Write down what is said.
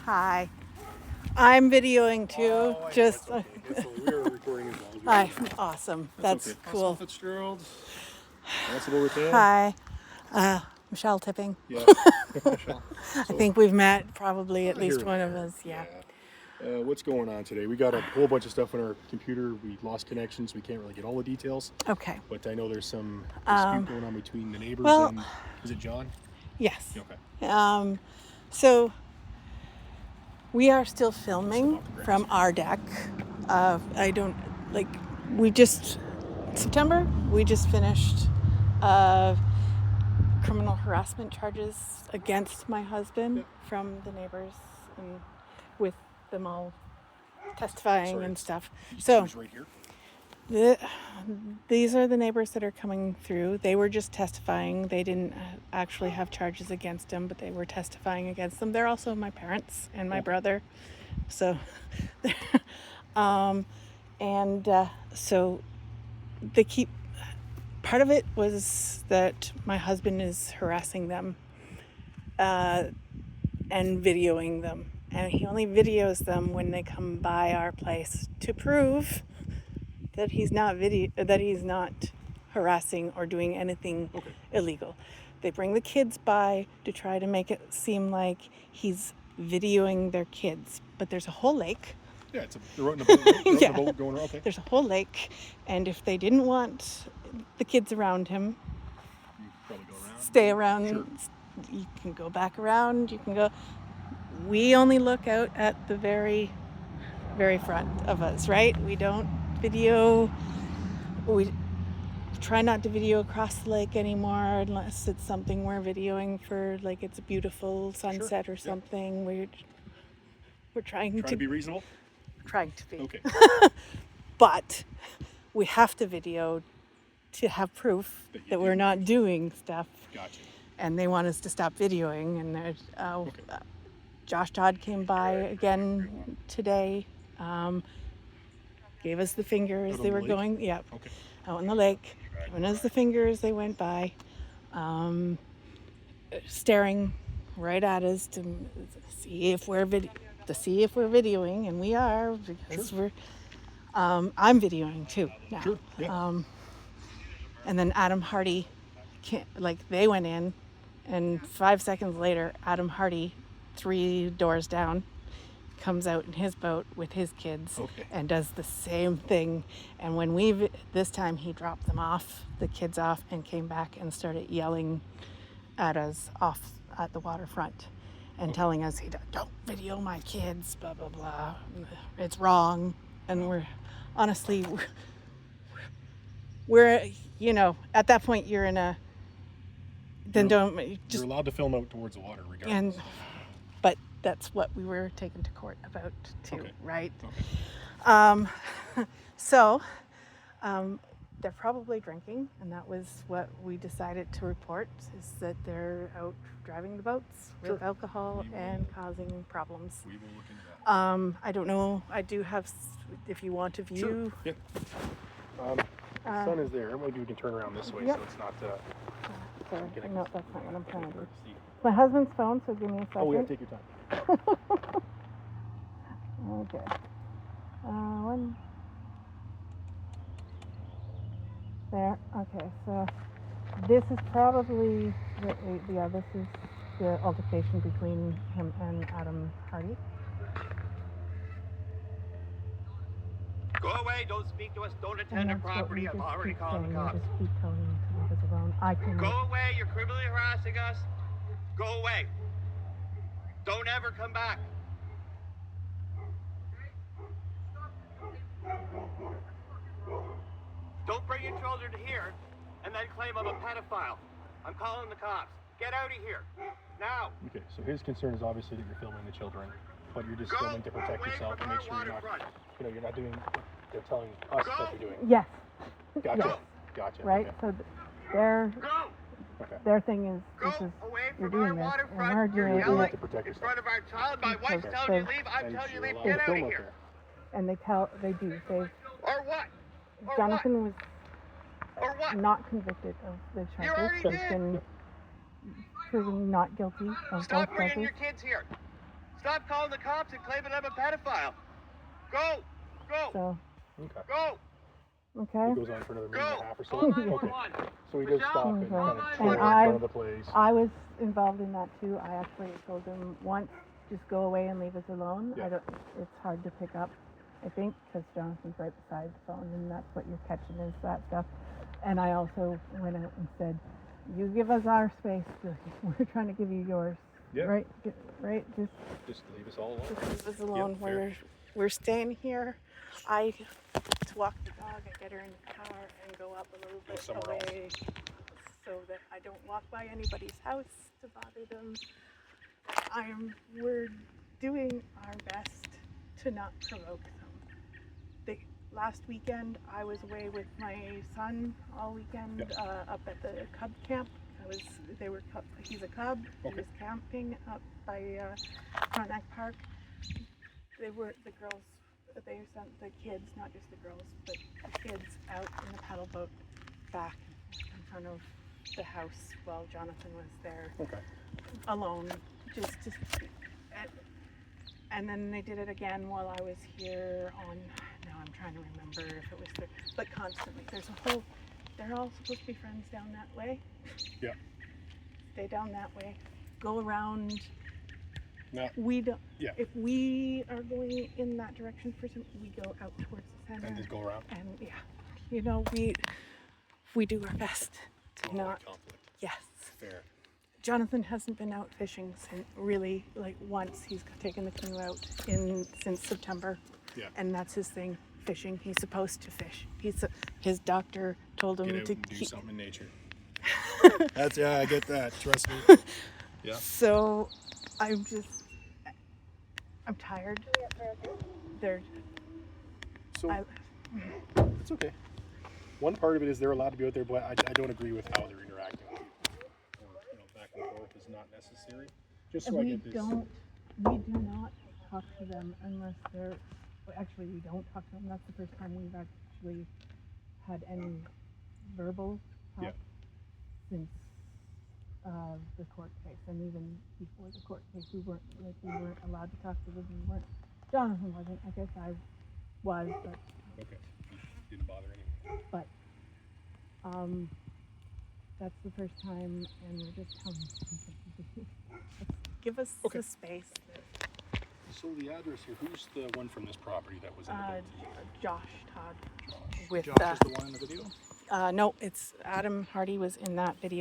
Hi. I'm videoing too. Oh, I Just know, it's okay. We are recording as well. hi. Awesome. That's okay. cool. Myself, Fitzgerald. Constable Rattan. Hi. Michelle Tipping. Yeah. Michelle. I think we've met probably at least here one and of there. us. Yeah. What's going on today? We got a whole bunch of stuff on our computer. We lost connections. We can't really get all the details. Okay. But I know there's some dispute going on between the neighbors well- and is it John? Yes. Okay. So we are still filming from our deck. September, we just finished criminal harassment charges against my husband from the neighbors and with them all testifying Sorry, and stuff. He So was right here. these are the neighbors that are coming through. They were just testifying. They didn't actually have charges against them, but they were testifying against them. They're also my parents and my brother. So, so they keep, part of it was that my husband is harassing them and videoing them. And he only videos them when they come by our place to prove that he's not harassing or doing anything illegal. They bring the kids by to try to make it seem like he's videoing their kids, but there's a whole lake. Yeah, they're out in a boat. They're out in a boat going around. Okay. There's a whole lake, and if they didn't want the kids around him, You probably go around. stay around. Sure. You can go back around. You can go. We only look out at the very, very front of us, right? We don't video. We try not to video across the lake anymore unless it's something we're videoing for, like it's a beautiful sunset or something. We're trying to be reasonable. Trying to be. Okay. But we have to video to have proof that we're not doing stuff. Gotcha. And they want us to stop videoing. And Josh Todd came by again today, gave us the finger as they were going. Yeah. Okay. Out in the lake, giving us the finger as they went by, staring right at us to see if we're videoing, and we are, because we're. I'm videoing too now. Sure. Yeah. And then Adam Hardy, they went in, and 5 seconds later, Adam Hardy, 3 doors down, comes out in his boat with his kids and does the same thing. And when this time he dropped the kids off, and came back and started yelling at us off at the waterfront and telling us, don't video my kids, blah, blah, blah. It's wrong. And we're at that point you're in a, then you're allowed to film out towards the water regardless. But that's what we were taken to court about too, right? Okay. So they're probably drinking, and that was what we decided to report, is that they're out driving the boats with alcohol and causing problems. We will look into that. I don't know. I do have, if you want to view. Sure. Yeah. The sun is there. Maybe we can turn around this way so it's not. Sorry. No, that's not what I'm trying to do. My husband's phone, so give me a second. Oh, yeah, take your time. Okay. One. There. Okay, so this is probably this is the altercation between him and Adam Hardy. Go away, don't speak to us, don't attend our property. I've already called the cops. Just keep telling him to leave us alone. Go away, you're criminally harassing us. Go away. Don't ever come back. Don't bring your children here and then claim I'm a pedophile. I'm calling the cops. Get out of here. Now. Okay, so his concern is obviously that you're filming the children, but you're just filming to protect yourself and make sure you're not doing what they're telling us that you're doing. Yes. Gotcha. Gotcha. Right? Okay. So their thing is, you're doing this, and we're doing it to protect in yourself. front of our child. My wife's telling you to leave. I'm telling you to leave. Get out of here. And they do. Or what? Jonathan was Or what? not convicted of the You charges. already He's did. been proven not guilty of Stop both bringing charges. your kids here. Stop calling the cops and claiming I'm a pedophile. Go! Go! So, Okay. Go! okay. It goes on for another minute and a half or so. Call Okay. 911. So he does Michelle? stop and Okay. kind of And tour in I- front of the place. I was involved in that too. I actually told him once, just go away and leave us alone. Yeah. It's hard to pick up, I think, because Jonathan's right beside the phone and that's what you're catching is that stuff. And I also went out and said, you give us our space, we're trying to give you yours. Yeah. Right? Right? Just leave us all alone. Just leave us alone. fair. We're staying here. I to walk the dog, I get her in the car and go up a little bit somewhere else. away so that I don't walk by anybody's house to bother them. We're doing our best to not provoke them. Last weekend I was away with my son all weekend up at the Cub camp. He's a Cub. He Okay. was camping up by Frontenac Park. The girls, they sent the kids, not just the girls, but the kids out in the paddle boat back in front of the house while Jonathan was there Okay. alone. And then they did it again while I was here on, now I'm trying to remember if it was but constantly. They're all supposed to be friends down that way. Yeah. Stay down that way. Go around. No. We don't. Yeah. If we are going in that direction for some, we go out towards the center. And just go around. And we do our best to not. Conflict. Yes. Fair. Jonathan hasn't been out fishing since really like once. He's taken the canoe out since September. Yeah. And that's his thing, fishing. He's supposed to fish. His doctor told him Get out to and do keep. something in nature. I get that. Trust me. Yeah. So I'm tired. So it's okay. One part of it is they're allowed to be out there, but I don't agree with how they're interacting with people. Or back and forth is not necessary. Just so I we get this. we do not talk to them unless they're. Well, actually, we don't talk to them. That's the first time we've actually had any verbal talk since the court case, and even before the court case, we weren't allowed to talk to them. Jonathan wasn't. I guess I was, but Okay. Didn't bother anyone. but that's the first time, and we're just telling them, give us Okay. the space. So the address here, who's the one from this property that was in the boat? Josh Todd. Josh. With Josh is the one in the video? no, it's Adam Hardy was in that video.